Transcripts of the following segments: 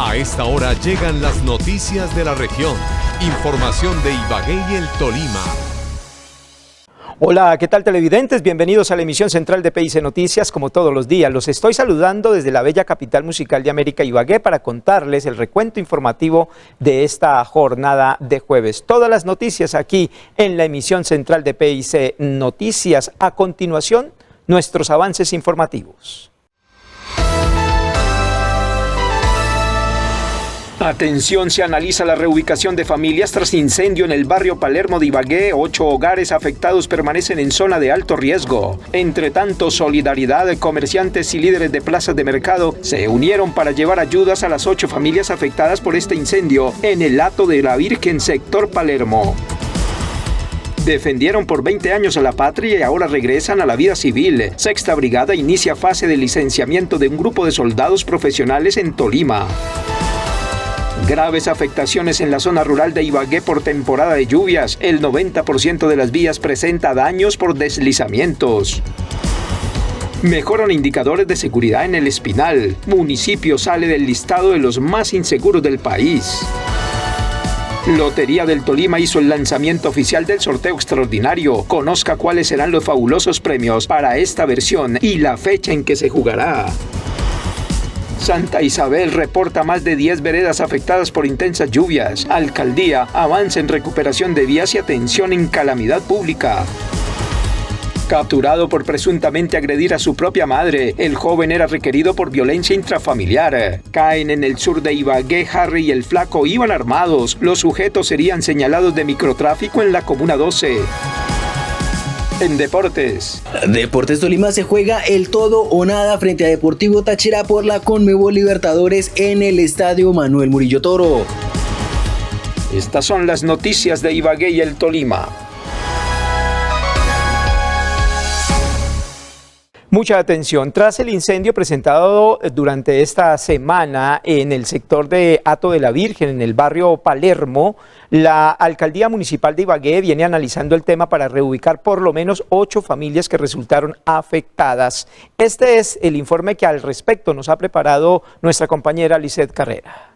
A esta hora llegan las noticias de la región. Información de Ibagué y el Tolima. Hola, ¿qué tal televidentes? Bienvenidos a la emisión central de PIC Noticias. Como todos los días, los estoy saludando desde la bella capital musical de América, Ibagué, para contarles el recuento informativo de esta jornada de jueves. Todas las noticias aquí en la emisión central de PIC Noticias. A continuación, nuestros avances informativos. Atención, se analiza la reubicación de familias tras incendio en el barrio Palermo de Ibagué. 8 hogares afectados permanecen en zona de alto riesgo. Entre tanto, solidaridad, comerciantes y líderes de plazas de mercado se unieron para llevar ayudas a las 8 familias afectadas por este incendio en el Hato de la Virgen, sector Palermo. Defendieron por 20 años a la patria y ahora regresan a la vida civil. Sexta Brigada inicia fase de licenciamiento de un grupo de soldados profesionales en Tolima. Graves afectaciones en la zona rural de Ibagué por temporada de lluvias. El 90% de las vías presenta daños por deslizamientos. Mejoran indicadores de seguridad en El Espinal. Municipio sale del listado de los más inseguros del país. Lotería del Tolima hizo el lanzamiento oficial del sorteo extraordinario. Conozca cuáles serán los fabulosos premios para esta versión y la fecha en que se jugará. Santa Isabel reporta más de 10 veredas afectadas por intensas lluvias. Alcaldía avanza en recuperación de vías y atención en calamidad pública. Capturado por presuntamente agredir a su propia madre, el joven era requerido por violencia intrafamiliar. Caen en el sur de Ibagué. Harry y el Flaco iban armados. Los sujetos serían señalados de microtráfico en la Comuna 12. En deportes. Deportes Tolima se juega el todo o nada frente a Deportivo Táchira por la Conmebol Libertadores en el Estadio Manuel Murillo Toro. Estas son las noticias de Ibagué y el Tolima. Mucha atención. Tras el incendio presentado durante esta semana en el sector de Hato de la Virgen, en el barrio Palermo, la Alcaldía Municipal de Ibagué viene analizando el tema para reubicar por lo menos 8 familias que resultaron afectadas. Este es el informe que al respecto nos ha preparado nuestra compañera Lizeth Carrera.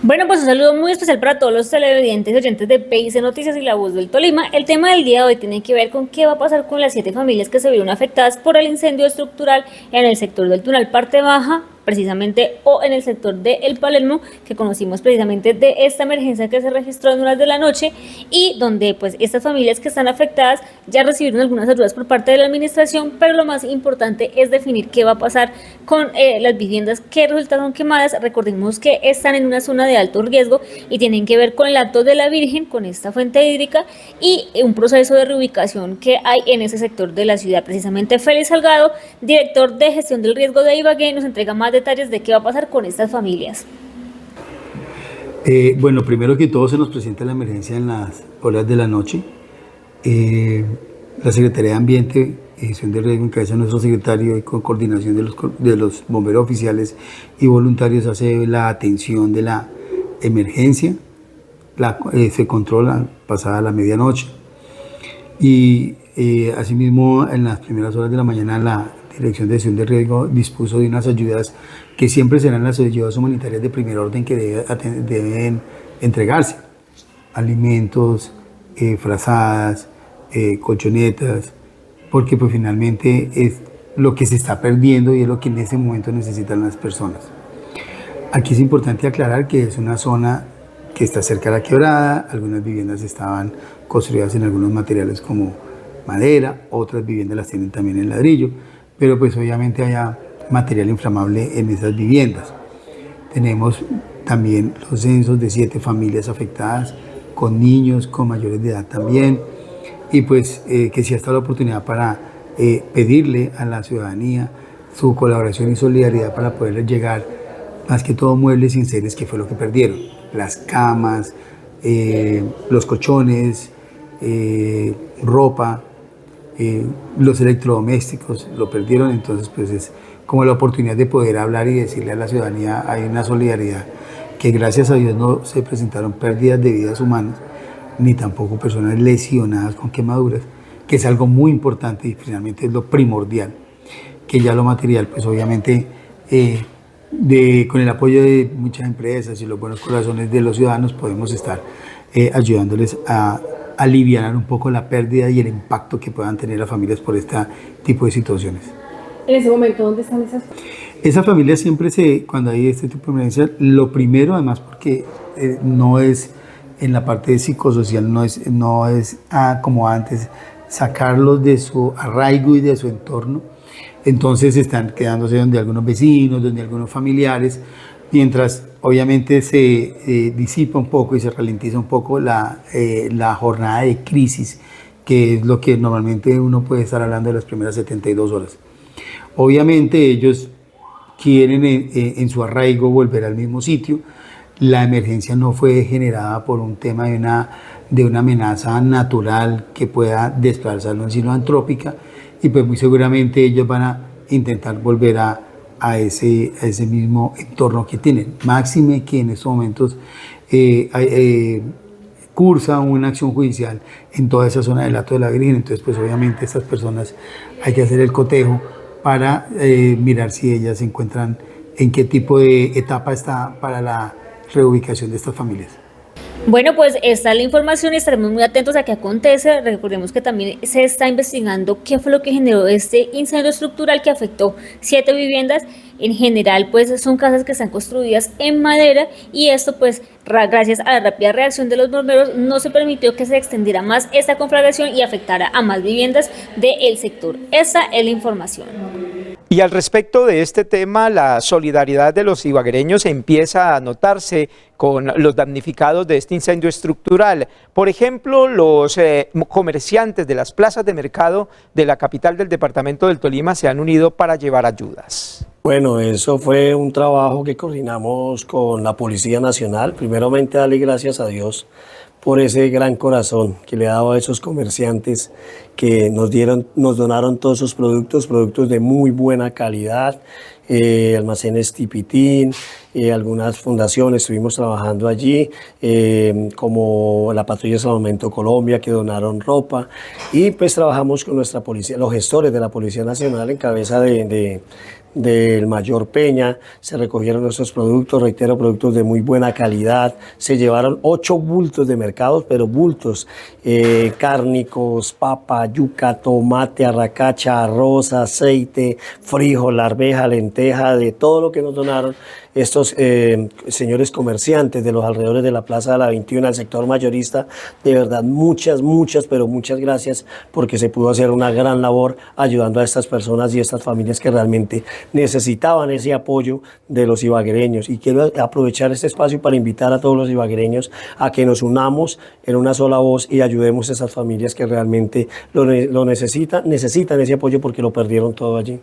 Bueno, pues un saludo muy especial para todos los televidentes y oyentes de PIC Noticias y La Voz del Tolima. El tema del día de hoy tiene que ver con qué va a pasar con las 7 familias que se vieron afectadas por el incendio estructural en el sector del Tunal Parte Baja, precisamente, o en el sector de El Palermo, que conocimos precisamente de esta emergencia que se registró en horas de la noche y donde pues estas familias que están afectadas ya recibieron algunas ayudas por parte de la administración, pero lo más importante es definir qué va a pasar con las viviendas que resultaron quemadas. Recordemos que están en una zona de alto riesgo y tienen que ver con el Hato de la Virgen, con esta fuente hídrica y un proceso de reubicación que hay en ese sector de la ciudad. Precisamente Félix Salgado, director de gestión del riesgo de Ibagué, nos entrega más detalles de qué va a pasar con estas familias. Bueno, primero que todo se nos presenta la emergencia en las horas de la noche. La Secretaría de Ambiente y Gestión de Riesgo, en cabeza de nuestro secretario y con coordinación de los bomberos oficiales y voluntarios, hace la atención de la emergencia. Se controla pasada la medianoche. Y asimismo, en las primeras horas de la mañana, la Dirección de Gestión de Riesgo dispuso de unas ayudas que siempre serán las ayudas humanitarias de primer orden que deben entregarse. Alimentos, frazadas, colchonetas, porque pues finalmente es lo que se está perdiendo y es lo que en ese momento necesitan las personas. Aquí es importante aclarar que es una zona que está cerca de la quebrada. Algunas viviendas estaban construidas en algunos materiales como madera, otras viviendas las tienen también en ladrillo, pero pues obviamente haya material inflamable en esas viviendas. Tenemos también los censos de 7 familias afectadas, con niños, con mayores de edad también, y pues que sí ha estado la oportunidad para pedirle a la ciudadanía su colaboración y solidaridad para poderles llegar, más que todo, muebles y enseres, que fue lo que perdieron. Las camas, los colchones, ropa, los electrodomésticos lo perdieron. Entonces pues es como la oportunidad de poder hablar y decirle a la ciudadanía: hay una solidaridad, que gracias a Dios no se presentaron pérdidas de vidas humanas, ni tampoco personas lesionadas con quemaduras, que es algo muy importante y finalmente es lo primordial, que ya lo material pues obviamente con el apoyo de muchas empresas y los buenos corazones de los ciudadanos podemos estar ayudándoles a aliviar un poco la pérdida y el impacto que puedan tener las familias por este tipo de situaciones. En ese momento, ¿dónde están esas familias? Esas familias siempre cuando hay este tipo de emergencia, lo primero además porque no es en la parte psicosocial, no es como antes, sacarlos de su arraigo y de su entorno. Entonces están quedándose donde algunos vecinos, donde algunos familiares, mientras obviamente se disipa un poco y se ralentiza un poco la jornada de crisis, que es lo que normalmente uno puede estar hablando de las primeras 72 horas. Obviamente ellos quieren en su arraigo volver al mismo sitio. La emergencia no fue generada por un tema de una amenaza natural que pueda desplazarlo en sino antrópica, y pues muy seguramente ellos van a intentar volver a ese mismo entorno que tienen. Máxime que en estos momentos cursa una acción judicial en toda esa zona del Hato de la Virgen, entonces pues obviamente estas personas hay que hacer el cotejo para mirar si ellas se encuentran en qué tipo de etapa está para la reubicación de estas familias. Bueno, pues esta es la información, estaremos muy atentos a qué acontece. Recordemos que también se está investigando qué fue lo que generó este incendio estructural que afectó 7 viviendas. En general, pues son casas que están construidas en madera y esto pues gracias a la rápida reacción de los bomberos no se permitió que se extendiera más esta conflagración y afectara a más viviendas del sector. Esta es la información. Y al respecto de este tema, la solidaridad de los ibaguereños empieza a notarse con los damnificados de este incendio estructural. Por ejemplo, los comerciantes de las plazas de mercado de la capital del departamento del Tolima se han unido para llevar ayudas. Bueno, eso fue un trabajo que coordinamos con la Policía Nacional. Primeramente, darle gracias a Dios por ese gran corazón que le ha dado a esos comerciantes que nos donaron todos esos productos de muy buena calidad, almacenes Tipitín, algunas fundaciones estuvimos trabajando allí, como la Patrulla de Salvamento Colombia, que donaron ropa, y pues trabajamos con nuestra policía, los gestores de la Policía Nacional en cabeza del Mayor Peña. Se recogieron nuestros productos, reitero, productos de muy buena calidad. Se llevaron 8 bultos de mercados, pero bultos cárnicos, papa, yuca, tomate, arracacha, arroz, aceite, frijol, arveja, lenteja, de todo lo que nos donaron estos señores comerciantes de los alrededores de la Plaza de la 21, el sector mayorista. De verdad, muchas, pero muchas gracias, porque se pudo hacer una gran labor ayudando a estas personas y estas familias que realmente necesitaban ese apoyo de los ibaguereños. Y quiero aprovechar este espacio para invitar a todos los ibaguereños a que nos unamos en una sola voz y ayudemos a esas familias que realmente lo necesitan ese apoyo, porque lo perdieron todo allí.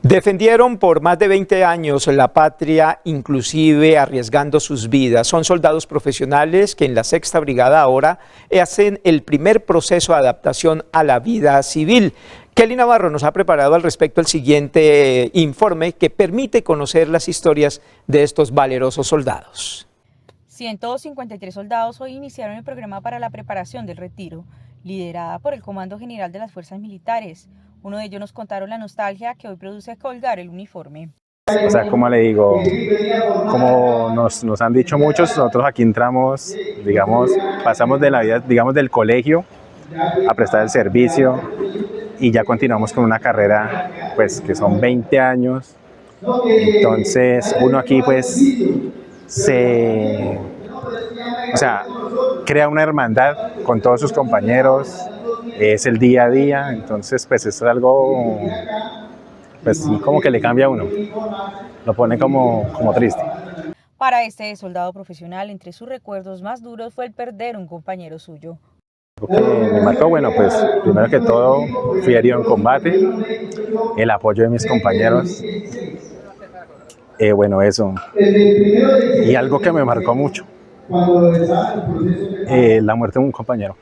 Defendieron por más de 20 años la patria, inclusive arriesgando sus vidas. Son soldados profesionales que en la 6ª Brigada ahora hacen el primer proceso de adaptación a la vida civil. Kelly Navarro nos ha preparado al respecto el siguiente informe que permite conocer las historias de estos valerosos soldados. 153 soldados hoy iniciaron el programa para la preparación del retiro, liderada por el Comando General de las Fuerzas Militares. Uno de ellos nos contaron la nostalgia que hoy produce colgar el uniforme. O sea, como le digo, como nos han dicho muchos, nosotros aquí entramos, digamos, pasamos de la vida, digamos, del colegio a prestar el servicio y ya continuamos con una carrera, pues, que son 20 años. Entonces, uno aquí, pues, crea una hermandad con todos sus compañeros. Es el día a día, entonces pues es algo pues como que le cambia a uno, lo pone como triste. Para este soldado profesional, entre sus recuerdos más duros fue el perder un compañero suyo. Lo que me marcó, bueno, pues primero que todo fui herido en combate, el apoyo de mis compañeros, bueno, eso. Y algo que me marcó mucho, la muerte de un compañero.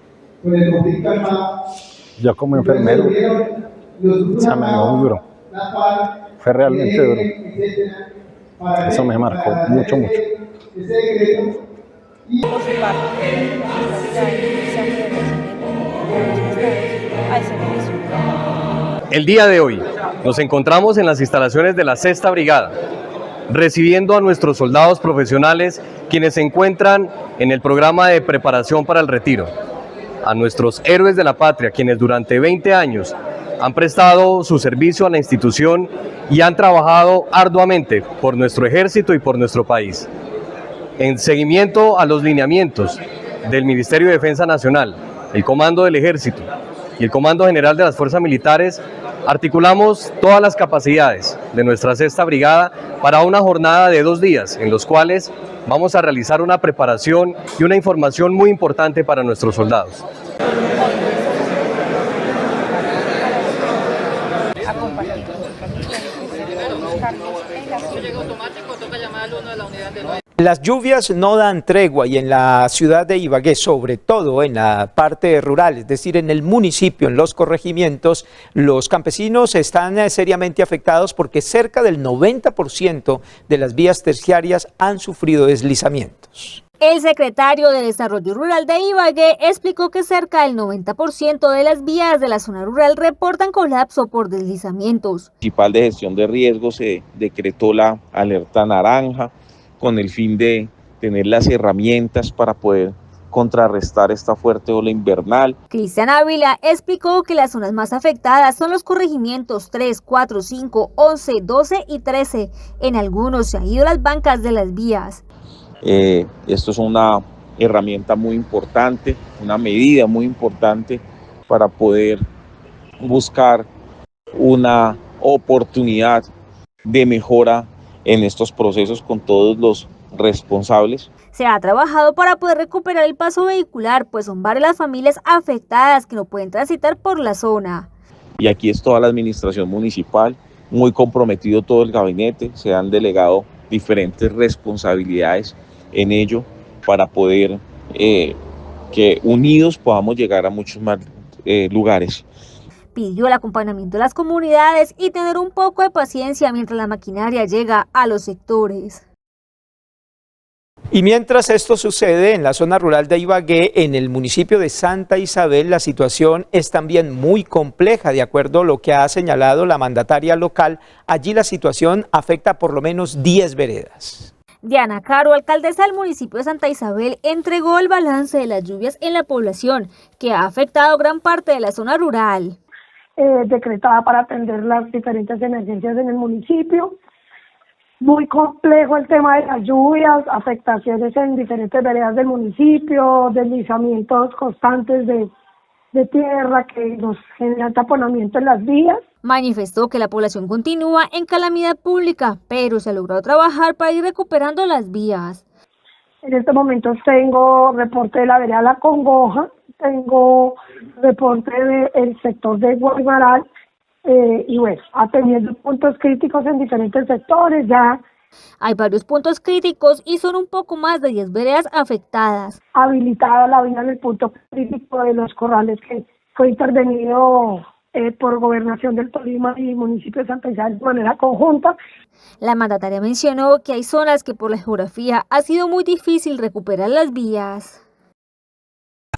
Yo como enfermero, o sea, me dio muy duro, fue realmente duro, eso me marcó mucho. El día de hoy, Nos encontramos en las instalaciones de la Sexta Brigada, recibiendo a nuestros soldados profesionales quienes se encuentran en el programa de preparación para el retiro, a nuestros héroes de la patria quienes durante 20 años han prestado su servicio a la institución y han trabajado arduamente por nuestro ejército y por nuestro país. En seguimiento a los lineamientos del Ministerio de Defensa Nacional, el Comando del Ejército y el Comando General de las Fuerzas Militares, articulamos todas las capacidades de nuestra Sexta Brigada para una jornada de 2 días, en los cuales vamos a realizar una preparación y una información muy importante para nuestros soldados. Las lluvias no dan tregua y en la ciudad de Ibagué, sobre todo en la parte rural, es decir, en el municipio, en los corregimientos, los campesinos están seriamente afectados porque cerca del 90% de las vías terciarias han sufrido deslizamientos. El secretario de Desarrollo Rural de Ibagué explicó que cerca del 90% de las vías de la zona rural reportan colapso por deslizamientos. El Municipal de Gestión de Riesgos se decretó la alerta naranja con el fin de tener las herramientas para poder contrarrestar esta fuerte ola invernal. Cristian Ávila explicó que las zonas más afectadas son los corregimientos 3, 4, 5, 11, 12 y 13. En algunos se han ido las bancas de las vías. Esto es una herramienta muy importante, una medida muy importante para poder buscar una oportunidad de mejora en estos procesos con todos los responsables. Se ha trabajado para poder recuperar el paso vehicular, pues son varias las familias afectadas que no pueden transitar por la zona. Y aquí es toda la administración municipal, muy comprometido todo el gabinete, se han delegado diferentes responsabilidades en ello para poder que unidos podamos llegar a muchos más lugares. Pidió el acompañamiento de las comunidades y tener un poco de paciencia mientras la maquinaria llega a los sectores. Y mientras esto sucede en la zona rural de Ibagué, en el municipio de Santa Isabel, la situación es también muy compleja. De acuerdo a lo que ha señalado la mandataria local, allí la situación afecta por lo menos 10 veredas. Diana Caro, alcaldesa del municipio de Santa Isabel, entregó el balance de las lluvias en la población, que ha afectado gran parte de la zona rural. Decretada para atender las diferentes emergencias en el municipio. Muy complejo el tema de las lluvias, afectaciones en diferentes veredas del municipio, deslizamientos constantes de tierra que nos generan taponamiento en las vías. Manifestó que la población continúa en calamidad pública, pero se ha logrado trabajar para ir recuperando las vías. En estos momentos tengo reporte de la vereda La Congoja, tengo reporte del sector de Guaymaral, y bueno, atendiendo puntos críticos en diferentes sectores ya. Hay varios puntos críticos y son un poco más de 10 veredas afectadas. Habilitada la vía en el punto crítico de Los Corrales, que fue intervenido por Gobernación del Tolima y Municipio de Santa Isabel de manera conjunta. La mandataria mencionó que hay zonas que por la geografía ha sido muy difícil recuperar las vías.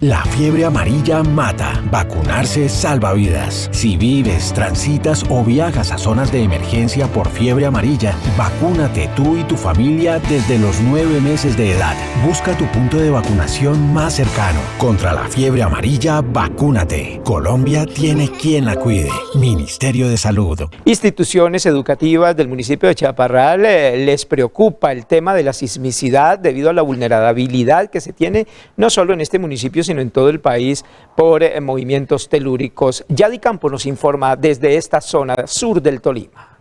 La fiebre amarilla mata. Vacunarse salva vidas. Si vives, transitas o viajas a zonas de emergencia por fiebre amarilla, vacúnate tú y tu familia desde los 9 meses de edad. Busca tu punto de vacunación más cercano. Contra la fiebre amarilla, vacúnate. Colombia tiene quien la cuide. Ministerio de Salud. Instituciones educativas del municipio de Chaparral les preocupa el tema de la sismicidad debido a la vulnerabilidad que se tiene no solo en este municipio, sino en todo el país por movimientos telúricos. Yadi Campo nos informa desde esta zona sur del Tolima.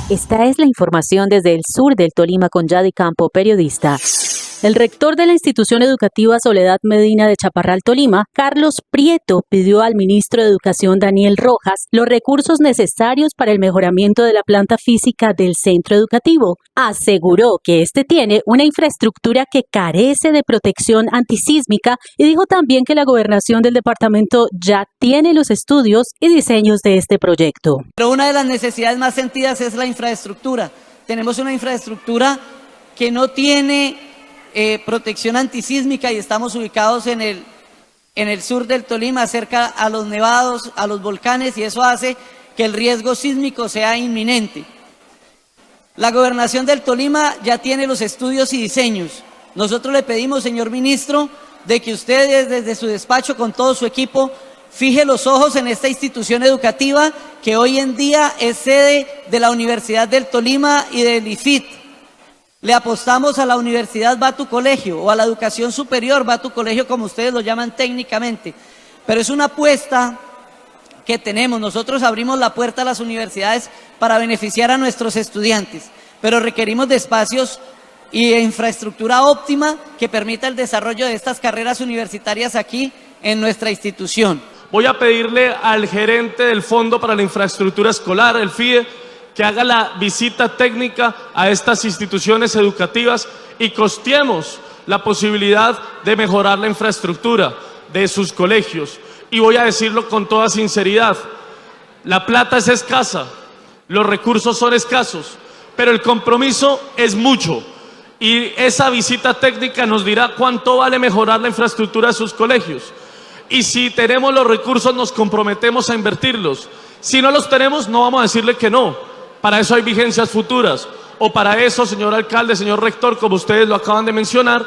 Esta es la información desde el sur del Tolima con Yadi Campo, periodista. El rector de la institución educativa Soledad Medina de Chaparral, Tolima, Carlos Prieto, pidió al ministro de Educación, Daniel Rojas, los recursos necesarios para el mejoramiento de la planta física del centro educativo. Aseguró que este tiene una infraestructura que carece de protección antisísmica y dijo también que la gobernación del departamento ya tiene los estudios y diseños de este proyecto. Pero una de las necesidades más sentidas es la infraestructura. Tenemos una infraestructura que no tiene protección antisísmica y estamos ubicados en el sur del Tolima, cerca a los nevados, a los volcanes, y eso hace que el riesgo sísmico sea inminente. La Gobernación del Tolima ya tiene los estudios y diseños. Nosotros le pedimos, señor ministro, de que ustedes desde su despacho con todo su equipo fije los ojos en esta institución educativa que hoy en día es sede de la Universidad del Tolima y del IFIT. Le apostamos a la Universidad Va Tu Colegio o a la educación superior Va Tu Colegio, como ustedes lo llaman técnicamente, pero es una apuesta que tenemos. Nosotros abrimos la puerta a las universidades para beneficiar a nuestros estudiantes, pero requerimos de espacios y de infraestructura óptima que permita el desarrollo de estas carreras universitarias aquí en nuestra institución. Voy a pedirle al gerente del Fondo para la Infraestructura Escolar, el FIDE, que haga la visita técnica a estas instituciones educativas y costeemos la posibilidad de mejorar la infraestructura de sus colegios. Y voy a decirlo con toda sinceridad, la plata es escasa, los recursos son escasos, pero el compromiso es mucho. Y esa visita técnica nos dirá cuánto vale mejorar la infraestructura de sus colegios. Y si tenemos los recursos, nos comprometemos a invertirlos. Si no los tenemos, no vamos a decirle que no. Para eso hay vigencias futuras. O para eso, señor alcalde, señor rector, como ustedes lo acaban de mencionar,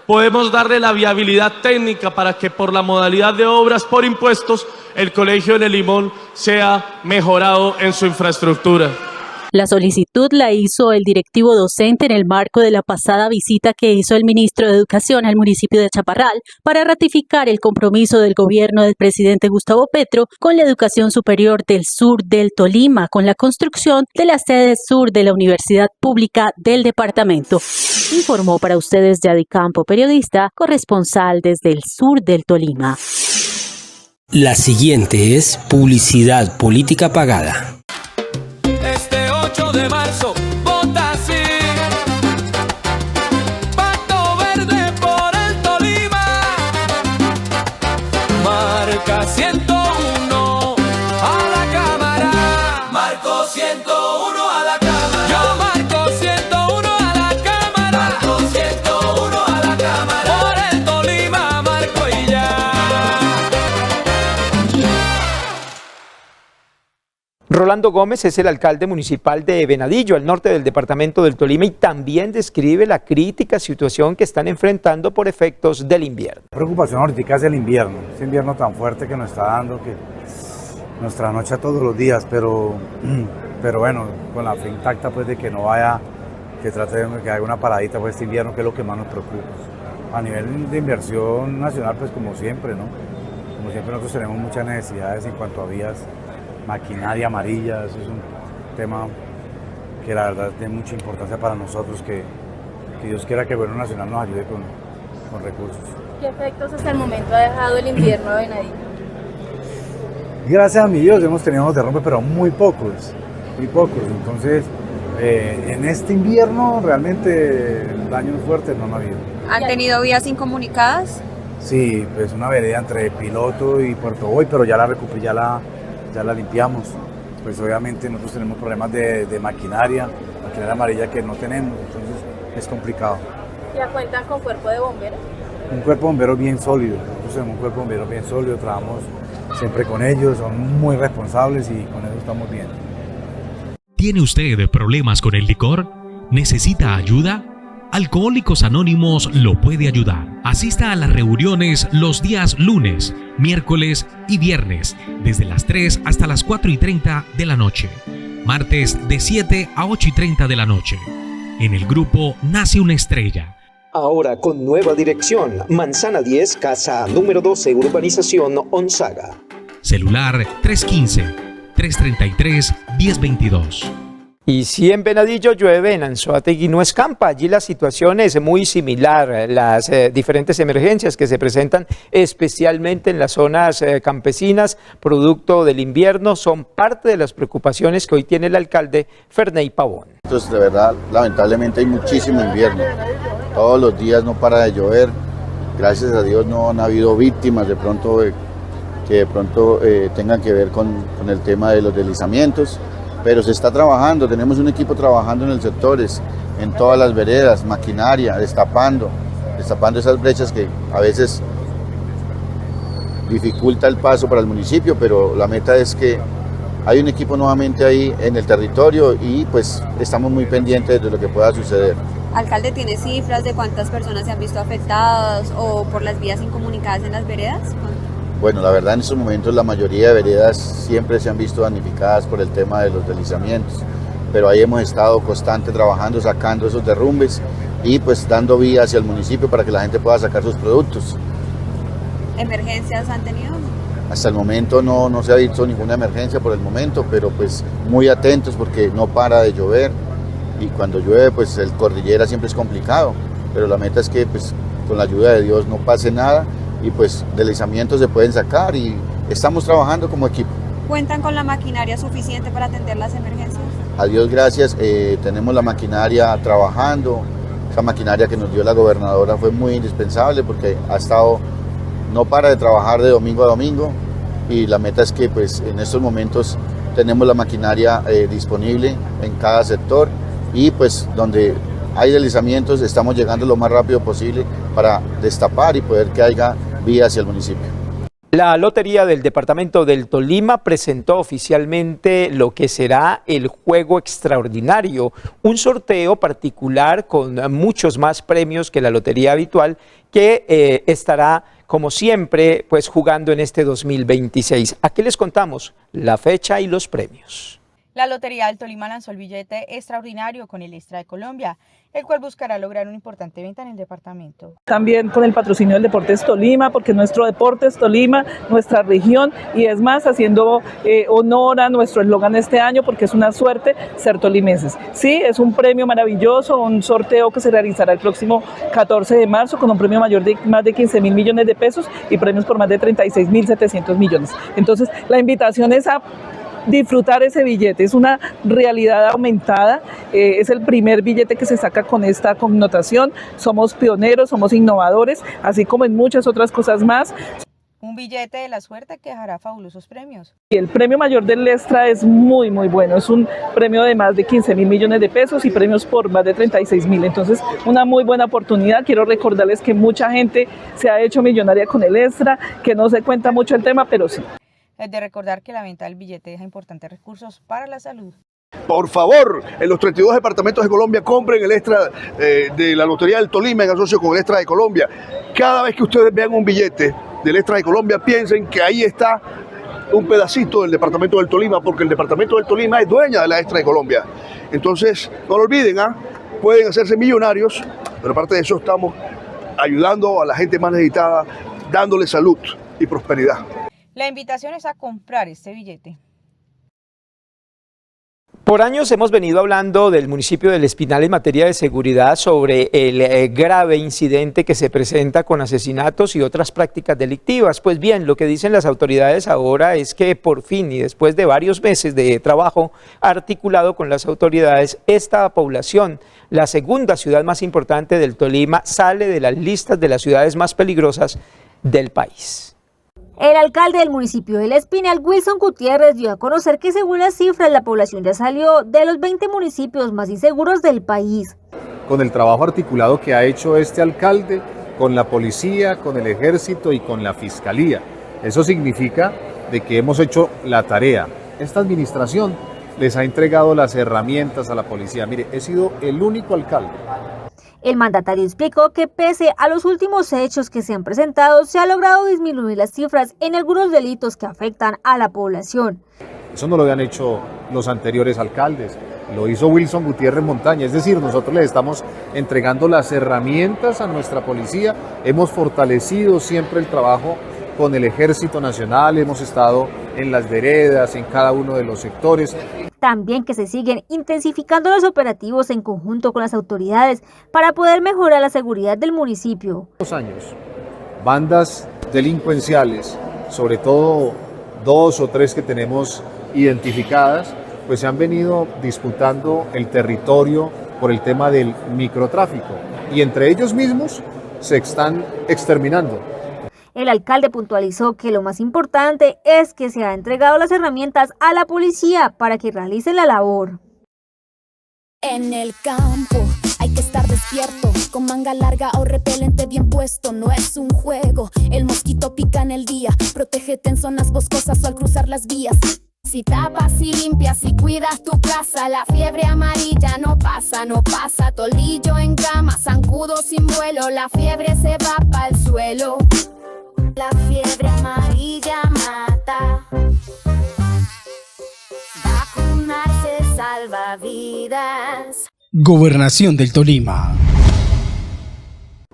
podemos darle la viabilidad técnica para que por la modalidad de obras por impuestos, el colegio de El Limón sea mejorado en su infraestructura. La solicitud la hizo el directivo docente en el marco de la pasada visita que hizo el ministro de Educación al municipio de Chaparral para ratificar el compromiso del gobierno del presidente Gustavo Petro con la educación superior del sur del Tolima, con la construcción de la sede sur de la Universidad Pública del departamento. Informó para ustedes Yadi Campo, periodista, corresponsal desde el sur del Tolima. La siguiente es publicidad política pagada. Este 8 de marzo, vota sí. Pacto Verde por el Tolima. Marca 101 a la Cámara. Marco 101 a la Cámara. Yo marco 101 a la Cámara. Marco 101 a la Cámara. Por el Tolima, marco y ya. Rolando Gómez es el alcalde municipal de Venadillo, al norte del departamento del Tolima, y también describe la crítica situación que están enfrentando por efectos del invierno. La preocupación ahorita es el invierno, ese invierno tan fuerte que nos está dando, que nos trasnocha todos los días, pero bueno, con la fe intacta pues de que no vaya, que trate de que haga una paradita pues este invierno, que es lo que más nos preocupa. A nivel de inversión nacional, pues como siempre, ¿no? Como siempre nosotros tenemos muchas necesidades en cuanto a vías, maquinaria amarilla, eso es un tema que la verdad es de mucha importancia para nosotros, que Dios quiera que el gobierno nacional nos ayude con recursos. ¿Qué efectos hasta el momento ha dejado el invierno de Venadillo? Gracias a mi Dios hemos tenido unos derrumbes, pero muy pocos, entonces en este invierno realmente daños fuertes no han habido. ¿Han tenido vías incomunicadas? Sí, pues una vereda entre Piloto y Puerto Boy, pero ya la recuperé, ya la limpiamos. Pues obviamente nosotros tenemos problemas de maquinaria amarilla que no tenemos, entonces es complicado. ¿Ya cuentan con cuerpo de bomberos? Un cuerpo de bomberos bien sólido, nosotros tenemos un cuerpo de bomberos bien sólido, trabajamos siempre con ellos, son muy responsables y con eso estamos bien. ¿Tiene usted problemas con el licor? ¿Necesita ayuda? Alcohólicos Anónimos lo puede ayudar. Asista a las reuniones los días lunes, miércoles y viernes, desde las 3 hasta las 4:30 de la noche. Martes de 7 a 8:30 de la noche. En el grupo Nace una Estrella. Ahora con nueva dirección, Manzana 10, Casa número 12, Urbanización Onzaga. Celular 315-333-1022. Y si en Venadillo llueve, en Anzoátegui no escampa. Allí la situación es muy similar. Las diferentes emergencias que se presentan, especialmente en las zonas campesinas, producto del invierno, son parte de las preocupaciones que hoy tiene el alcalde Ferney Pavón. Entonces, de verdad, lamentablemente hay muchísimo invierno. Todos los días no para de llover. Gracias a Dios no han habido víctimas que de pronto tengan que ver con el tema de los deslizamientos. Pero se está trabajando, tenemos un equipo trabajando en el sectores, en todas las veredas, maquinaria, destapando esas brechas que a veces dificulta el paso para el municipio, pero la meta es que hay un equipo nuevamente ahí en el territorio y pues estamos muy pendientes de lo que pueda suceder. ¿Alcalde tiene cifras de cuántas personas se han visto afectadas o por las vías incomunicadas en las veredas? Bueno, la verdad en estos momentos la mayoría de veredas siempre se han visto damnificadas por el tema de los deslizamientos, pero ahí hemos estado constante trabajando, sacando esos derrumbes y pues dando vía hacia el municipio para que la gente pueda sacar sus productos. ¿Emergencias han tenido? Hasta el momento no se ha visto ninguna emergencia por el momento, pero pues muy atentos porque no para de llover y cuando llueve pues el cordillera siempre es complicado, pero la meta es que pues con la ayuda de Dios no pase nada y pues deslizamientos se pueden sacar y estamos trabajando como equipo. ¿Cuentan con la maquinaria suficiente para atender las emergencias? A Dios gracias, tenemos la maquinaria trabajando, esa maquinaria que nos dio la gobernadora fue muy indispensable porque ha estado, no para de trabajar de domingo a domingo y la meta es que pues en estos momentos tenemos la maquinaria disponible en cada sector y pues donde hay deslizamientos estamos llegando lo más rápido posible para destapar y poder que haya vía hacia el municipio. La Lotería del Departamento del Tolima presentó oficialmente lo que será el Juego Extraordinario, un sorteo particular con muchos más premios que la lotería habitual que estará como siempre pues jugando en este 2026. Aquí les contamos la fecha y los premios. La Lotería del Tolima lanzó el billete extraordinario con el Extra de Colombia, el cual buscará lograr una importante venta en el departamento. También con el patrocinio del Deportes Tolima, porque nuestro Deportes Tolima, nuestra región, y es más, haciendo honor a nuestro eslogan este año, porque es una suerte ser tolimenses. Sí, es un premio maravilloso, un sorteo que se realizará el próximo 14 de marzo con un premio mayor de más de 15.000 millones de pesos y premios por más de 36.700 millones. Entonces, la invitación es a disfrutar ese billete, es una realidad aumentada, es el primer billete que se saca con esta connotación, somos pioneros, somos innovadores, así como en muchas otras cosas más. Un billete de la suerte que dejará fabulosos premios. Y el premio mayor del Extra es muy bueno, es un premio de más de 15.000 millones de pesos y premios por más de 36.000, entonces una muy buena oportunidad. Quiero recordarles que mucha gente se ha hecho millonaria con el Extra, que no se cuenta mucho el tema, pero sí. Es de recordar que la venta del billete deja importantes recursos para la salud. Por favor, en los 32 departamentos de Colombia compren el Extra de la Lotería del Tolima en asocio con el Extra de Colombia. Cada vez que ustedes vean un billete del Extra de Colombia, piensen que ahí está un pedacito del departamento del Tolima, porque el departamento del Tolima es dueña de la Extra de Colombia. Entonces, no lo olviden, pueden hacerse millonarios, pero aparte de eso estamos ayudando a la gente más necesitada, dándole salud y prosperidad. La invitación es a comprar este billete. Por años hemos venido hablando del municipio del Espinal en materia de seguridad sobre el grave incidente que se presenta con asesinatos y otras prácticas delictivas. Pues bien, lo que dicen las autoridades ahora es que por fin y después de varios meses de trabajo articulado con las autoridades, esta población, la segunda ciudad más importante del Tolima, sale de las listas de las ciudades más peligrosas del país. El alcalde del municipio del Espinal, Wilson Gutiérrez, dio a conocer que según las cifras la población ya salió de los 20 municipios más inseguros del país. Con el trabajo articulado que ha hecho este alcalde, con la policía, con el ejército y con la fiscalía. Eso significa de que hemos hecho la tarea. Esta administración les ha entregado las herramientas a la policía. Mire, he sido el único alcalde. El mandatario explicó que pese a los últimos hechos que se han presentado, se ha logrado disminuir las cifras en algunos delitos que afectan a la población. Eso no lo habían hecho los anteriores alcaldes, lo hizo Wilson Gutiérrez Montaña, es decir, nosotros le estamos entregando las herramientas a nuestra policía, hemos fortalecido siempre el trabajo con el Ejército Nacional, hemos estado en las veredas, en cada uno de los sectores. También que se siguen intensificando los operativos en conjunto con las autoridades para poder mejorar la seguridad del municipio. 2 años, bandas delincuenciales, sobre todo 2 o 3 que tenemos identificadas, pues se han venido disputando el territorio por el tema del microtráfico y entre ellos mismos se están exterminando. El alcalde puntualizó que lo más importante es que se ha entregado las herramientas a la policía para que realicen la labor. En el campo hay que estar despierto, con manga larga o repelente bien puesto, no es un juego. El mosquito pica en el día, protégete en zonas boscosas o al cruzar las vías. Si tapas y limpias y cuidas tu casa, la fiebre amarilla no pasa, no pasa. Tolillo en cama, zancudo sin vuelo, la fiebre se va pa'l suelo. La fiebre amarilla mata. Vacunarse salva vidas. Gobernación del Tolima.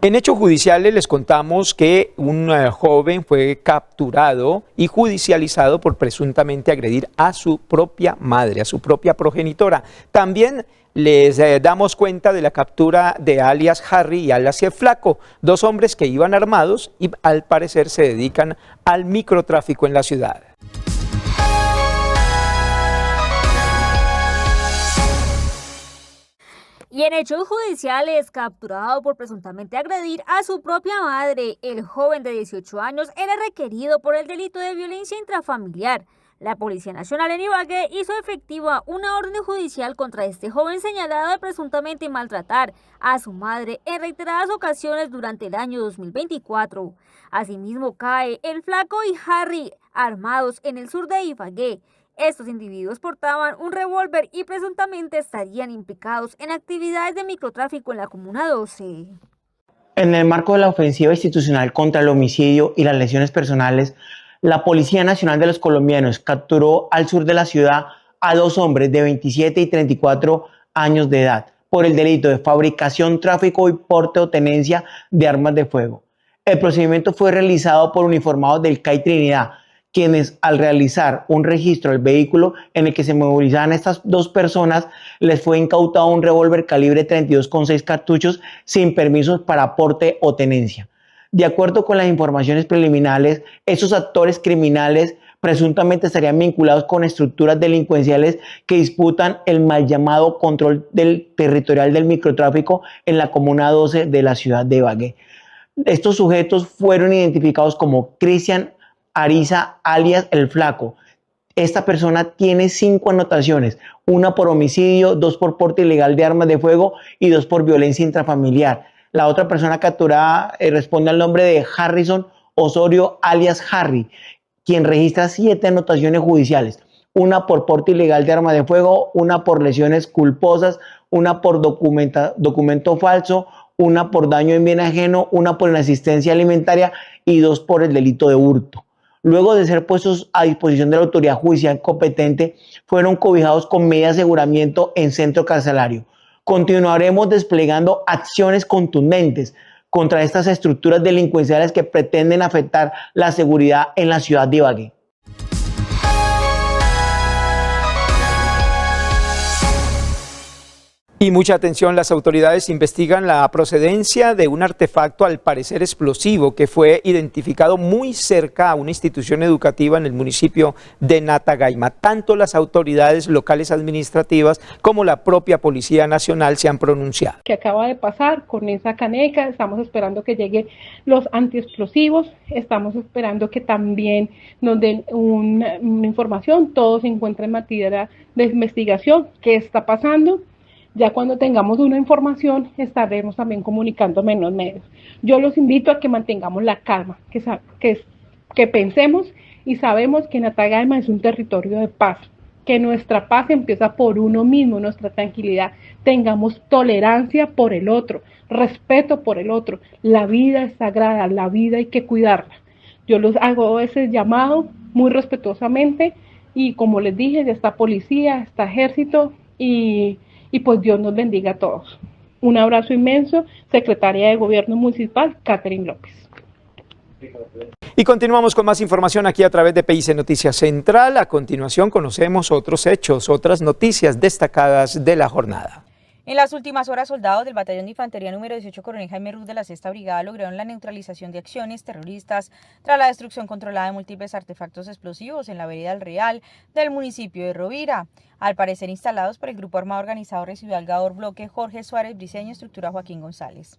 En hechos judiciales les contamos que un joven fue capturado y judicializado por presuntamente agredir a su propia madre, a su propia progenitora. También les damos cuenta de la captura de alias Harry y alias El Flaco, dos hombres que iban armados y al parecer se dedican al microtráfico en la ciudad. Y en hechos judiciales, capturado por presuntamente agredir a su propia madre, el joven de 18 años era requerido por el delito de violencia intrafamiliar. La Policía Nacional en Ibagué hizo efectiva una orden judicial contra este joven señalado de presuntamente maltratar a su madre en reiteradas ocasiones durante el año 2024. Asimismo, cae El Flaco y Harry armados en el sur de Ibagué. Estos individuos portaban un revólver y presuntamente estarían implicados en actividades de microtráfico en la Comuna 12. En el marco de la ofensiva institucional contra el homicidio y las lesiones personales, la Policía Nacional de los Colombianos capturó al sur de la ciudad a dos hombres de 27 y 34 años de edad por el delito de fabricación, tráfico y porte o tenencia de armas de fuego. El procedimiento fue realizado por uniformados del CAI Trinidad, quienes al realizar un registro del vehículo en el que se movilizaban estas dos personas, les fue incautado un revólver calibre 32,6 cartuchos sin permisos para porte o tenencia. De acuerdo con las informaciones preliminares, esos actores criminales presuntamente estarían vinculados con estructuras delincuenciales que disputan el mal llamado control territorial del microtráfico en la Comuna 12 de la ciudad de Ibagué. Estos sujetos fueron identificados como Cristian Ariza, alias El Flaco. Esta persona tiene 5 anotaciones, una por homicidio, 2 por porte ilegal de armas de fuego y 2 por violencia intrafamiliar. La otra persona capturada responde al nombre de Harrison Osorio, alias Harry, quien registra 7 anotaciones judiciales, una por porte ilegal de arma de fuego, una por lesiones culposas, una por documento falso, una por daño en bien ajeno, una por inasistencia alimentaria y 2 por el delito de hurto. Luego de ser puestos a disposición de la autoridad judicial competente, fueron cobijados con medida de aseguramiento en centro carcelario. Continuaremos desplegando acciones contundentes contra estas estructuras delincuenciales que pretenden afectar la seguridad en la ciudad de Ibagué. Y mucha atención, las autoridades investigan la procedencia de un artefacto al parecer explosivo que fue identificado muy cerca a una institución educativa en el municipio de Natagaima. Tanto las autoridades locales administrativas como la propia Policía Nacional se han pronunciado. Que acaba de pasar con esa caneca, estamos esperando que lleguen los antiexplosivos, estamos esperando que también nos den una información, todo se encuentra en materia de investigación, qué está pasando. Ya cuando tengamos una información estaremos también comunicándome en los medios. Yo los invito a que mantengamos la calma, que pensemos y sabemos que Natagaima es un territorio de paz, que nuestra paz empieza por uno mismo, nuestra tranquilidad. Tengamos tolerancia por el otro, respeto por el otro. La vida es sagrada, la vida hay que cuidarla. Yo los hago ese llamado muy respetuosamente y como les dije, ya está policía, está ejército y pues Dios nos bendiga a todos. Un abrazo inmenso, Secretaria de Gobierno Municipal, Catherine López. Y continuamos con más información aquí a través de PIC Noticias Central. A continuación conocemos otros hechos, otras noticias destacadas de la jornada. En las últimas horas, soldados del Batallón de Infantería número 18 Coronel Jaime Ruz de la 6ª Brigada lograron la neutralización de acciones terroristas tras la destrucción controlada de múltiples artefactos explosivos en la vereda El Real del municipio de Rovira, al parecer instalados por el grupo armado organizado Residual Gador Bloque Jorge Suárez Briceño, estructura Joaquín González.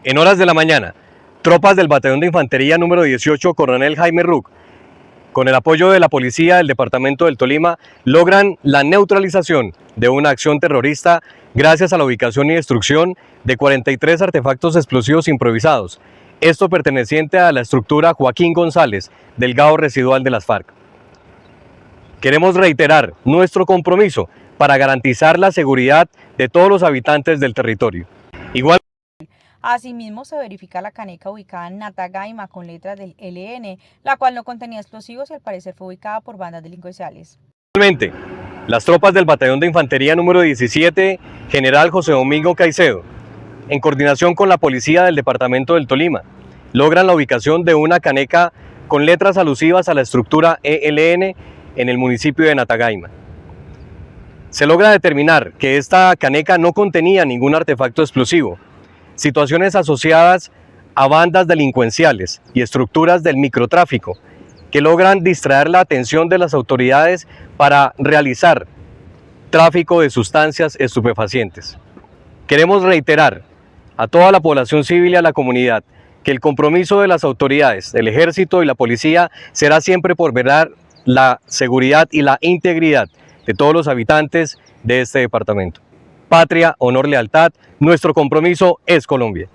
En horas de la mañana, tropas del Batallón de Infantería número 18 Coronel Jaime Ruz, con el apoyo de la policía del departamento del Tolima, logran la neutralización de una acción terrorista gracias a la ubicación y destrucción de 43 artefactos explosivos improvisados esto perteneciente a la estructura Joaquín González, delgado residual de las FARC. Queremos reiterar nuestro compromiso para garantizar la seguridad de todos los habitantes del territorio. Igual. Asimismo, se verifica la caneca ubicada en Natagaima con letras del ELN, la cual no contenía explosivos y al parecer fue ubicada por bandas delincuenciales. Finalmente, las tropas del Batallón de Infantería número 17, General José Domingo Caicedo, en coordinación con la policía del departamento del Tolima, logran la ubicación de una caneca con letras alusivas a la estructura ELN en el municipio de Natagaima. Se logra determinar que esta caneca no contenía ningún artefacto explosivo, situaciones asociadas a bandas delincuenciales y estructuras del microtráfico que logran distraer la atención de las autoridades para realizar tráfico de sustancias estupefacientes. Queremos reiterar a toda la población civil y a la comunidad que el compromiso de las autoridades, del ejército y la policía será siempre por velar la seguridad y la integridad de todos los habitantes de este departamento. Patria, honor, lealtad, nuestro compromiso es Colombia.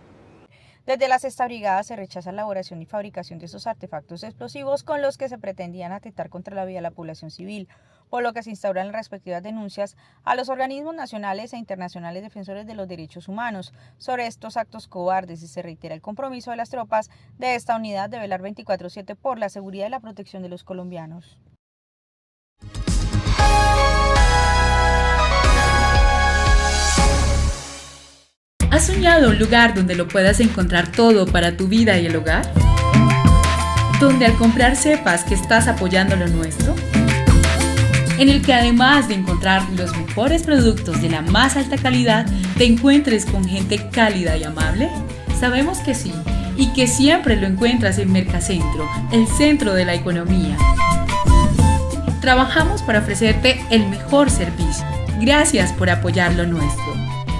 Desde la Sexta Brigada se rechaza la elaboración y fabricación de esos artefactos explosivos con los que se pretendían atentar contra la vida de la población civil, por lo que se instauran las respectivas denuncias a los organismos nacionales e internacionales defensores de los derechos humanos sobre estos actos cobardes y se reitera el compromiso de las tropas de esta unidad de velar 24/7 por la seguridad y la protección de los colombianos. ¿Has soñado un lugar donde lo puedas encontrar todo para tu vida y el hogar? Donde al comprar sepas que estás apoyando lo nuestro. En el que además de encontrar los mejores productos de la más alta calidad, te encuentres con gente cálida y amable. Sabemos que sí, y que siempre lo encuentras en Mercacentro, el centro de la economía. Trabajamos para ofrecerte el mejor servicio. Gracias por apoyar lo nuestro.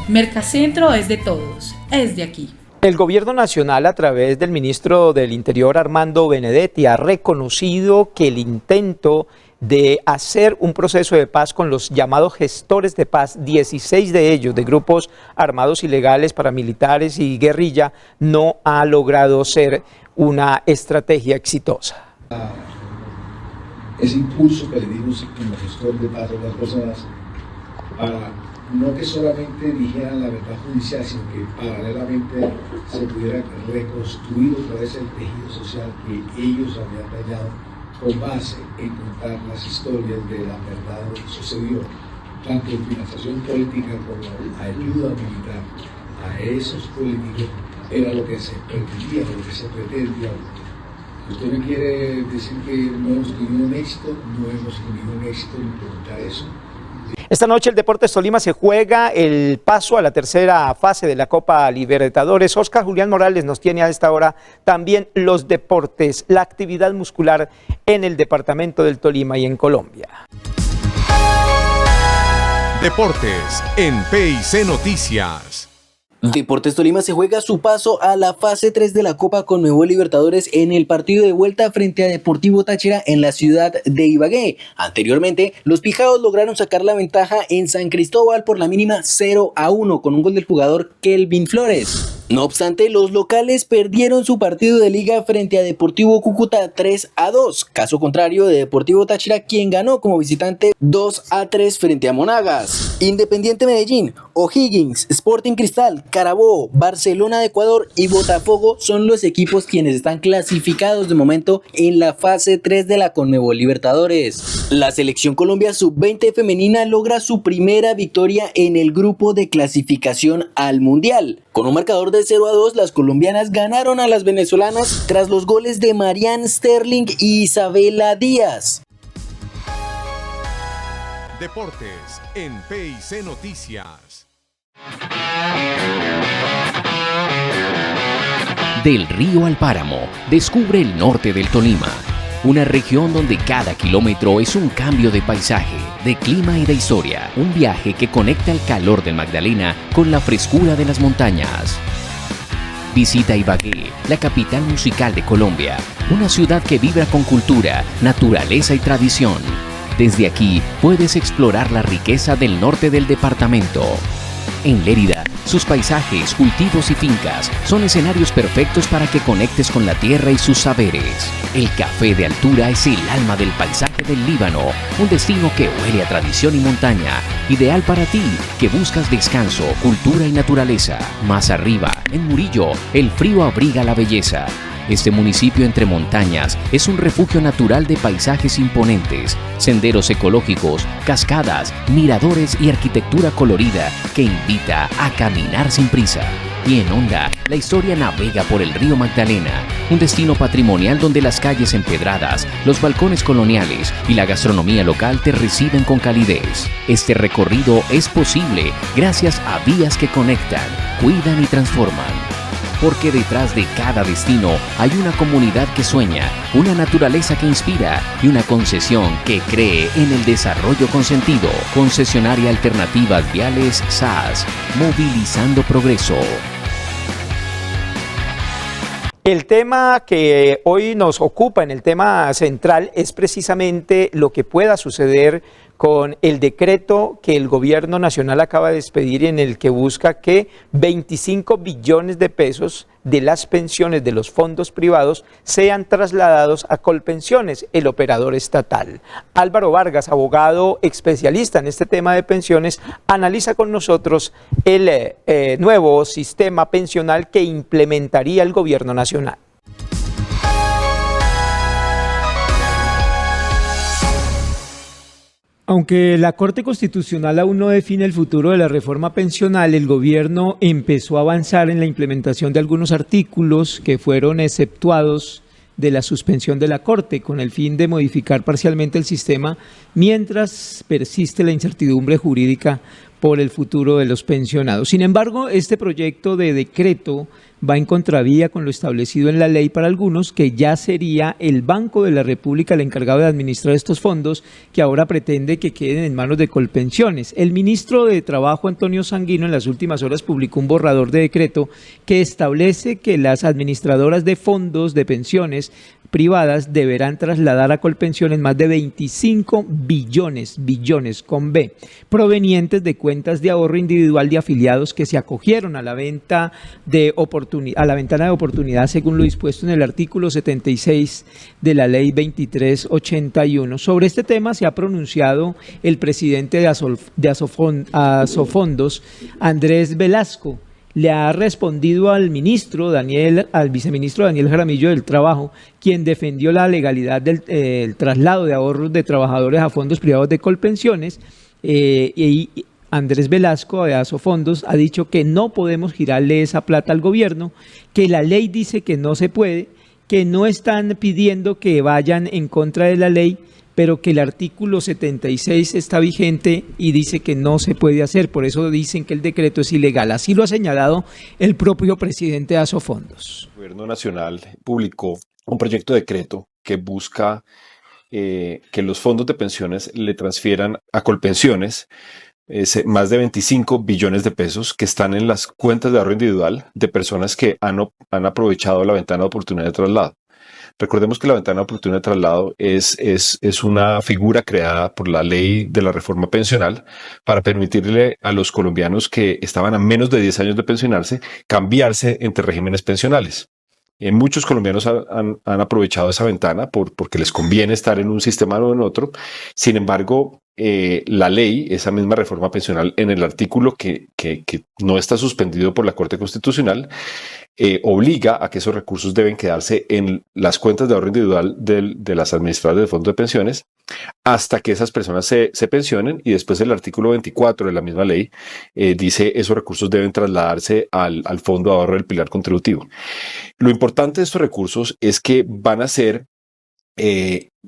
Mercacentro es de todos, es de aquí. El gobierno nacional, a través del ministro del Interior, Armando Benedetti, ha reconocido que el intento de hacer un proceso de paz con los llamados gestores de paz, 16 de ellos de grupos armados ilegales, paramilitares y guerrilla, no ha logrado ser una estrategia exitosa. Ese impulso que le dimos como gestor de paz a las personas para no que solamente dijeran la verdad judicial, sino que paralelamente se pudiera reconstruir otra vez el tejido social que ellos habían dañado con base en contar las historias de la verdad de lo que sucedió, tanto en financiación política como ayuda militar a esos políticos, era lo que se pretendía, lo que se pretendía. Usted me quiere decir que no hemos tenido un éxito, no hemos tenido un éxito en preguntar eso. Esta noche el Deportes Tolima se juega el paso a la tercera fase de la Copa Libertadores. Oscar Julián Morales nos tiene a esta hora también los deportes, la actividad muscular en el departamento del Tolima y en Colombia. Deportes en PIC Noticias. Deportes Tolima se juega su paso a la fase 3 de la Copa Conmebol Libertadores en el partido de vuelta frente a Deportivo Táchira en la ciudad de Ibagué. Anteriormente, los pijados lograron sacar la ventaja en San Cristóbal por la mínima 0-1 con un gol del jugador Kelvin Flores. No obstante, los locales perdieron su partido de liga frente a Deportivo Cúcuta 3-2, caso contrario de Deportivo Táchira, quien ganó como visitante 2-3 frente a Monagas. Independiente Medellín, O'Higgins, Sporting Cristal, Carabobo, Barcelona de Ecuador y Botafogo son los equipos quienes están clasificados de momento en la fase 3 de la Conmebol Libertadores. La selección Colombia sub-20 femenina logra su primera victoria en el grupo de clasificación al Mundial. Con un marcador de 0-2, las colombianas ganaron a las venezolanas tras los goles de Marianne Sterling y Isabela Díaz. Deportes en PIC Noticias. Del río al páramo, descubre el norte del Tolima, una región donde cada kilómetro es un cambio de paisaje, de clima y de historia, un viaje que conecta el calor del Magdalena con la frescura de las montañas. Visita Ibagué, la capital musical de Colombia, una ciudad que vibra con cultura, naturaleza y tradición. Desde aquí puedes explorar la riqueza del norte del departamento. En Lérida Sus paisajes, cultivos y fincas son escenarios perfectos para que conectes con la tierra y sus saberes. El café de altura es el alma del paisaje del Líbano, un destino que huele a tradición y montaña, ideal para ti que buscas descanso, cultura y naturaleza. Más arriba, en Murillo, el frío abriga la belleza. Este municipio entre montañas es un refugio natural de paisajes imponentes, senderos ecológicos, cascadas, miradores y arquitectura colorida que invita a caminar sin prisa. Y en Honda, la historia navega por el río Magdalena, un destino patrimonial donde las calles empedradas, los balcones coloniales y la gastronomía local te reciben con calidez. Este recorrido es posible gracias a vías que conectan, cuidan y transforman. Porque detrás de cada destino hay una comunidad que sueña, una naturaleza que inspira y una concesión que cree en el desarrollo con sentido. Concesionaria Alternativas Viales SAS, movilizando progreso. El tema que hoy nos ocupa en el tema central es precisamente lo que pueda suceder con el decreto que el gobierno nacional acaba de expedir en el que busca que 25 billones de pesos de las pensiones de los fondos privados sean trasladados a Colpensiones, el operador estatal. Álvaro Vargas, abogado especialista en este tema de pensiones, analiza con nosotros el nuevo sistema pensional que implementaría el gobierno nacional. Aunque la Corte Constitucional aún no define el futuro de la reforma pensional, el gobierno empezó a avanzar en la implementación de algunos artículos que fueron exceptuados de la suspensión de la Corte, con el fin de modificar parcialmente el sistema mientras persiste la incertidumbre jurídica por el futuro de los pensionados. Sin embargo, este proyecto de decreto va en contravía con lo establecido en la ley para algunos, que ya sería el Banco de la República el encargado de administrar estos fondos, que ahora pretende que queden en manos de Colpensiones. El ministro de Trabajo, Antonio Sanguino, en las últimas horas publicó un borrador de decreto que establece que las administradoras de fondos de pensiones privadas deberán trasladar a Colpensiones más de 25 billones con B, provenientes de cuentas de ahorro individual de afiliados que se acogieron a la ventana de oportunidad según lo dispuesto en el artículo 76 de la ley 2381. Sobre este tema se ha pronunciado el presidente de Asofondos, Andrés Velasco. Le ha respondido al viceministro Daniel Jaramillo del Trabajo, quien defendió la legalidad del traslado de ahorros de trabajadores a fondos privados de Colpensiones, y Andrés Velasco de Asofondos ha dicho que no podemos girarle esa plata al gobierno, que la ley dice que no se puede, que no están pidiendo que vayan en contra de la ley, pero que el artículo 76 está vigente y dice que no se puede hacer. Por eso dicen que el decreto es ilegal. Así lo ha señalado el propio presidente de Asofondos. El gobierno nacional publicó un proyecto de decreto que busca que los fondos de pensiones le transfieran a Colpensiones más de 25 billones de pesos que están en las cuentas de ahorro individual de personas que han aprovechado la ventana de oportunidad de traslado. Recordemos que la ventana de oportunidad de traslado es una figura creada por la ley de la reforma pensional para permitirle a los colombianos que estaban a menos de 10 años de pensionarse cambiarse entre regímenes pensionales. Muchos colombianos han aprovechado esa ventana porque les conviene estar en un sistema o en otro. Sin embargo, la ley, esa misma reforma pensional, en el artículo que no está suspendido por la Corte Constitucional, obliga a que esos recursos deben quedarse en las cuentas de ahorro individual de las administradoras de fondos de pensiones hasta que esas personas se pensionen, y después el artículo 24 de la misma ley dice esos recursos deben trasladarse al Fondo de Ahorro del Pilar Contributivo. Lo importante de estos recursos es que van a ser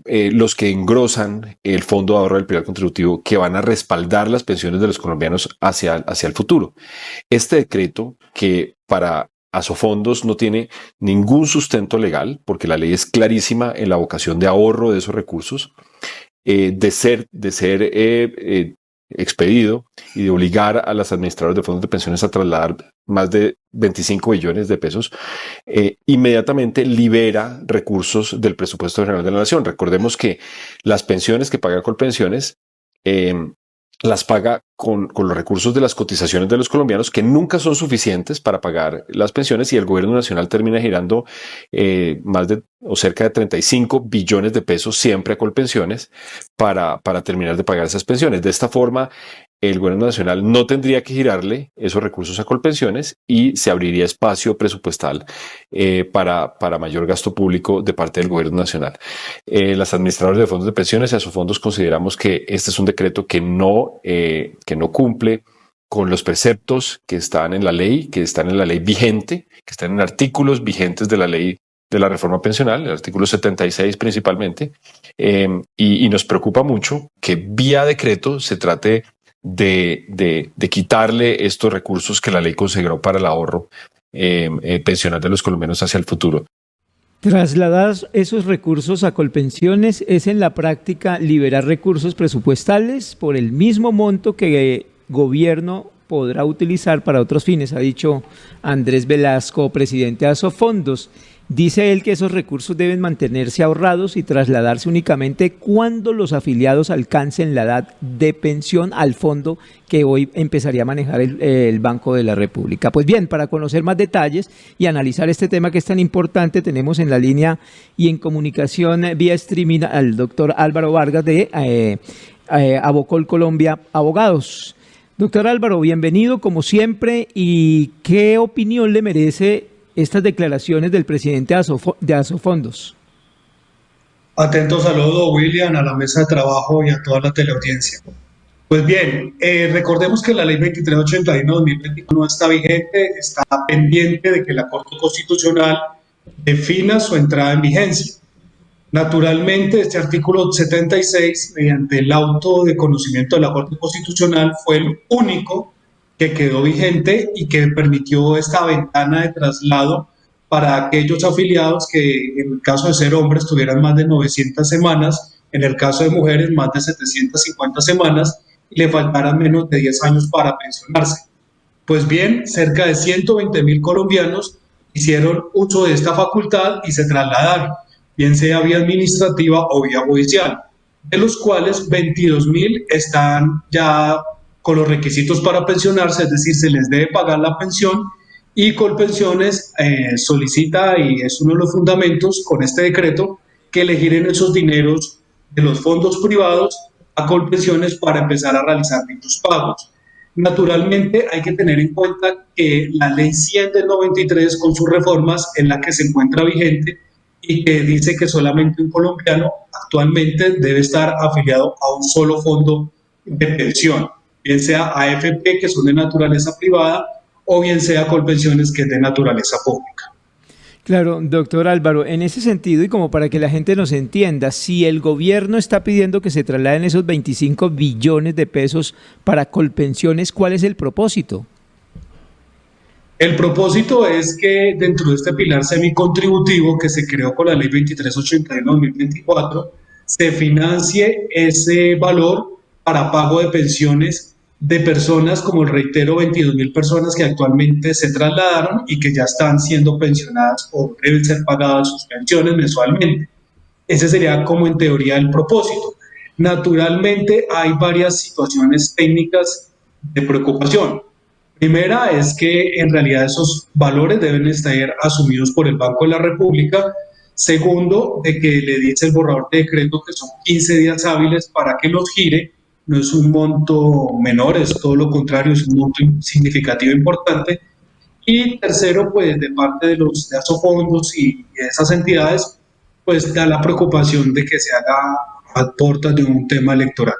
los que engrosan el Fondo de Ahorro del Pilar Contributivo, que van a respaldar las pensiones de los colombianos hacia el futuro. Este decreto, que para Asofondos no tiene ningún sustento legal, porque la ley es clarísima en la vocación de ahorro de esos recursos, de ser expedido y de obligar a las administradoras de fondos de pensiones a trasladar más de 25 billones de pesos, inmediatamente libera recursos del presupuesto general de la nación. Recordemos que las pensiones que paga Colpensiones las paga con los recursos de las cotizaciones de los colombianos, que nunca son suficientes para pagar las pensiones, y el gobierno nacional termina girando más de o cerca de 35 billones de pesos siempre a Colpensiones para terminar de pagar esas pensiones. De esta forma, el gobierno nacional no tendría que girarle esos recursos a Colpensiones y se abriría espacio presupuestal para mayor gasto público de parte del gobierno nacional. Las administradoras de fondos de pensiones y Asofondos consideramos que este es un decreto que no cumple con los preceptos que están en la ley, vigente, que están en artículos vigentes de la ley de la reforma pensional, el artículo 76 principalmente, y nos preocupa mucho que vía decreto se trate de quitarle estos recursos que la ley consagró para el ahorro pensional de los colombianos hacia el futuro. Trasladar esos recursos a Colpensiones es en la práctica liberar recursos presupuestales por el mismo monto que el gobierno podrá utilizar para otros fines, ha dicho Andrés Velasco, presidente de Asofondos. Dice él que esos recursos deben mantenerse ahorrados y trasladarse únicamente cuando los afiliados alcancen la edad de pensión al fondo que hoy empezaría a manejar el Banco de la República. Pues bien, para conocer más detalles y analizar este tema que es tan importante, tenemos en la línea y en comunicación vía streaming al doctor Álvaro Vargas de Abocol Colombia Abogados. Doctor Álvaro, bienvenido como siempre. ¿Y qué opinión le merece estas declaraciones del presidente de Asofondos? Atento saludo, William, a la mesa de trabajo y a toda la teleaudiencia. Pues bien, recordemos que la ley 2381-2021 no está vigente, está pendiente de que la Corte Constitucional defina su entrada en vigencia. Naturalmente, este artículo 76, mediante el auto de conocimiento de la Corte Constitucional, fue el único que quedó vigente y que permitió esta ventana de traslado para aquellos afiliados que, en el caso de ser hombres, tuvieran más de 900 semanas, en el caso de mujeres, más de 750 semanas, y le faltaran menos de 10 años para pensionarse. Pues bien, cerca de 120.000 colombianos hicieron uso de esta facultad y se trasladaron, bien sea vía administrativa o vía judicial, de los cuales 22.000 están ya con los requisitos para pensionarse, es decir, se les debe pagar la pensión, y Colpensiones solicita, y es uno de los fundamentos con este decreto, que le giren esos dineros de los fondos privados a Colpensiones para empezar a realizar dichos pagos. Naturalmente hay que tener en cuenta que la ley 100 del 93 con sus reformas es la que se encuentra vigente y que dice que solamente un colombiano actualmente debe estar afiliado a un solo fondo de pensión, bien sea AFP, que son de naturaleza privada, o bien sea Colpensiones, que es de naturaleza pública. Claro, doctor Álvaro, en ese sentido, y como para que la gente nos entienda, si el gobierno está pidiendo que se trasladen esos 25 billones de pesos para Colpensiones, ¿cuál es el propósito? El propósito es que dentro de este pilar semicontributivo que se creó con la ley 2381-2024, se financie ese valor para pago de pensiones de personas, como reitero, 22.000 personas que actualmente se trasladaron y que ya están siendo pensionadas o deben ser pagadas sus pensiones mensualmente. Ese sería como en teoría el propósito. Naturalmente hay varias situaciones técnicas de preocupación. Primera es que en realidad esos valores deben estar asumidos por el Banco de la República. Segundo, de que le dice el borrador de decreto que son 15 días hábiles para que los gire. No es un monto menor, es todo lo contrario, es un monto significativo e importante. Y tercero, pues de parte de los de Asofondos y de esas entidades, pues da la preocupación de que se haga a puertas de un tema electoral.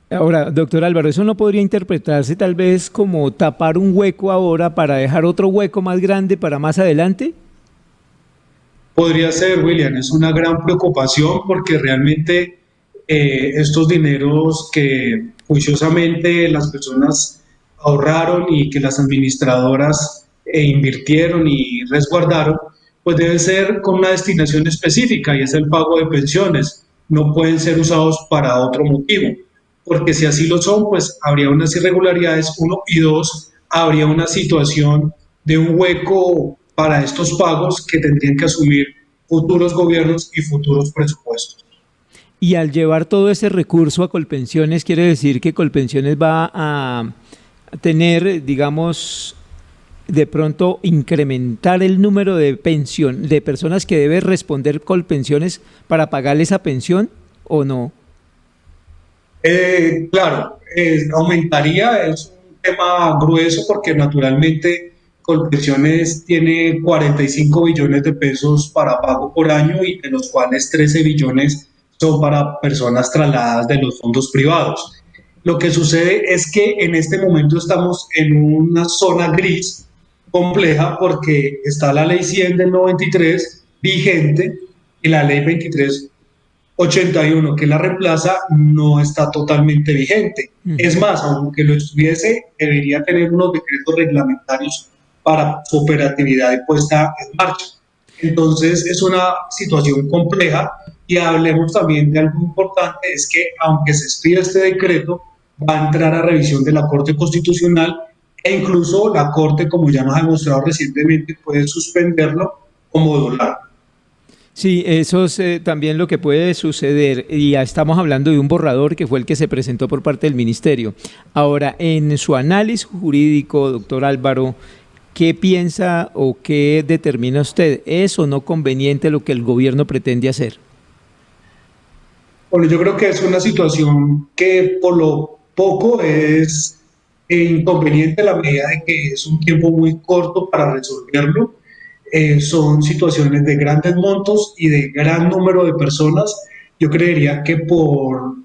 Ahora, doctor Álvaro, ¿eso no podría interpretarse tal vez como tapar un hueco ahora para dejar otro hueco más grande para más adelante? Podría ser, William, es una gran preocupación porque realmente estos dineros que juiciosamente las personas ahorraron y que las administradoras invirtieron y resguardaron, pues debe ser con una destinación específica y es el pago de pensiones. No pueden ser usados para otro motivo, porque si así lo son, pues habría unas irregularidades, uno, y dos, habría una situación de un hueco para estos pagos que tendrían que asumir futuros gobiernos y futuros presupuestos. Y al llevar todo ese recurso a Colpensiones, quiere decir que Colpensiones va a tener, digamos, de pronto incrementar el número de personas que debe responder Colpensiones para pagarle esa pensión, ¿o no? Claro, aumentaría, es un tema grueso porque naturalmente Colpensiones tiene 45 billones de pesos para pago por año y de los cuales 13 billones son para personas trasladadas de los fondos privados. Lo que sucede es que en este momento estamos en una zona gris compleja porque está la ley 100 del 93 vigente y la ley 2381 que la reemplaza no está totalmente vigente. Es más, aunque lo estuviese, debería tener unos decretos reglamentarios para su operatividad y puesta en marcha. Entonces es una situación compleja y hablemos también de algo importante, es que aunque se expida este decreto, va a entrar a revisión de la Corte Constitucional e incluso la Corte, como ya nos ha demostrado recientemente, puede suspenderlo o modularlo. Sí, eso es también lo que puede suceder, y ya estamos hablando de un borrador que fue el que se presentó por parte del Ministerio. Ahora, en su análisis jurídico, doctor Álvaro, ¿qué piensa o qué determina usted? ¿Es o no conveniente lo que el gobierno pretende hacer? Bueno, yo creo que es una situación que por lo poco es inconveniente a la medida de que es un tiempo muy corto para resolverlo. Son situaciones de grandes montos y de gran número de personas. Yo creería que por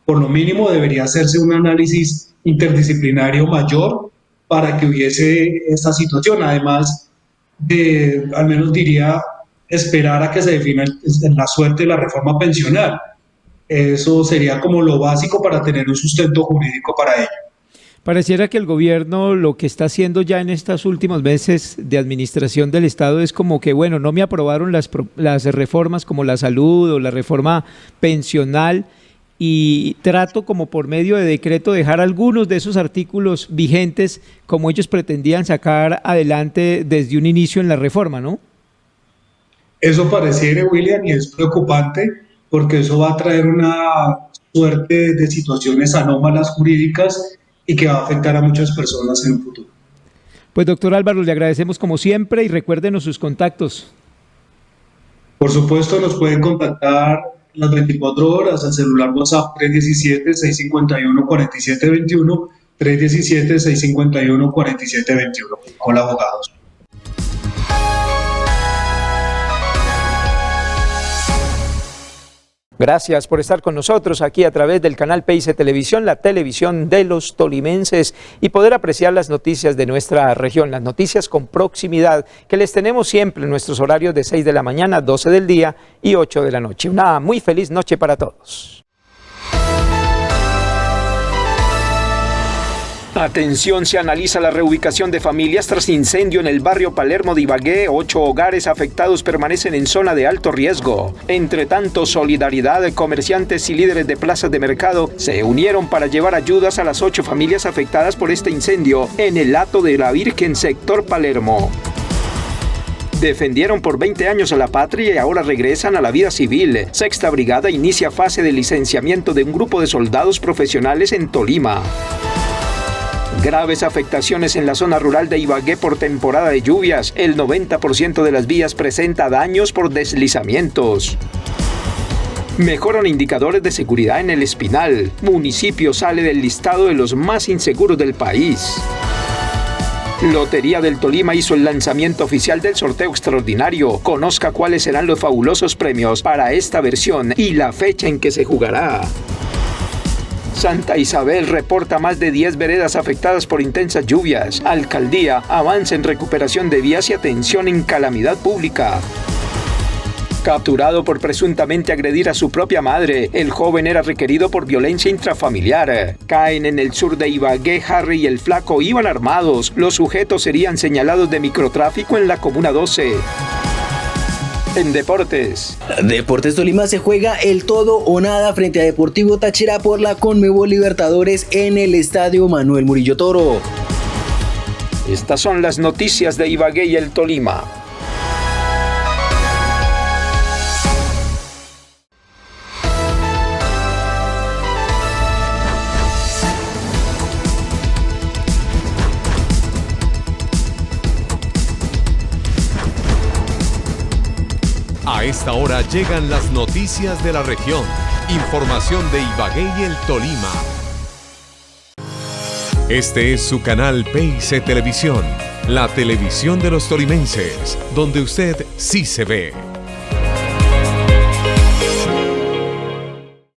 lo mínimo debería hacerse un análisis interdisciplinario mayor para que hubiese esta situación, además de, al menos diría, esperar a que se defina la suerte de la reforma pensional. Eso sería como lo básico para tener un sustento jurídico para ello. Pareciera que el gobierno lo que está haciendo ya en estos últimos meses de administración del Estado es como que, bueno, no me aprobaron las reformas como la salud o la reforma pensional y trato como por medio de decreto dejar algunos de esos artículos vigentes como ellos pretendían sacar adelante desde un inicio en la reforma, ¿no? Eso pareciera, William, y es preocupante porque eso va a traer una suerte de situaciones anómalas jurídicas y que va a afectar a muchas personas en el futuro. Pues doctor Álvaro, le agradecemos como siempre y recuérdenos sus contactos. Por supuesto, nos pueden contactar las 24 horas al celular WhatsApp 317-651-4721, 317-651-4721, con abogados. Gracias por estar con nosotros aquí a través del canal PICE Televisión, la televisión de los tolimenses, y poder apreciar las noticias de nuestra región, las noticias con proximidad que les tenemos siempre en nuestros horarios de 6 de la mañana, 12 del día y 8 de la noche. Una muy feliz noche para todos. Atención, se analiza la reubicación de familias tras incendio en el barrio Palermo de Ibagué. 8 hogares afectados permanecen en zona de alto riesgo. Entre tanto, solidaridad, comerciantes y líderes de plazas de mercado se unieron para llevar ayudas a las 8 familias afectadas por este incendio en el Hato de la Virgen, sector Palermo. Defendieron por 20 años a la patria y ahora regresan a la vida civil. Sexta Brigada inicia fase de licenciamiento de un grupo de soldados profesionales en Tolima. Graves afectaciones en la zona rural de Ibagué por temporada de lluvias. El 90% de las vías presenta daños por deslizamientos. Mejoran indicadores de seguridad en El Espinal. Municipio sale del listado de los más inseguros del país. Lotería del Tolima hizo el lanzamiento oficial del sorteo extraordinario. Conozca cuáles serán los fabulosos premios para esta versión y la fecha en que se jugará. Santa Isabel reporta más de 10 veredas afectadas por intensas lluvias. Alcaldía avanza en recuperación de vías y atención en calamidad pública. Capturado por presuntamente agredir a su propia madre, el joven era requerido por violencia intrafamiliar. Caen en el sur de Ibagué. Harry y el Flaco iban armados. Los sujetos serían señalados de microtráfico en la Comuna 12. En deportes. Deportes Tolima se juega el todo o nada frente a Deportivo Táchira por la Conmebol Libertadores en el Estadio Manuel Murillo Toro. Estas son las noticias de Ibagué y el Tolima. A esta hora llegan las noticias de la región. Información de Ibagué y el Tolima. Este es su canal PIC Televisión, la televisión de los tolimenses, donde usted sí se ve.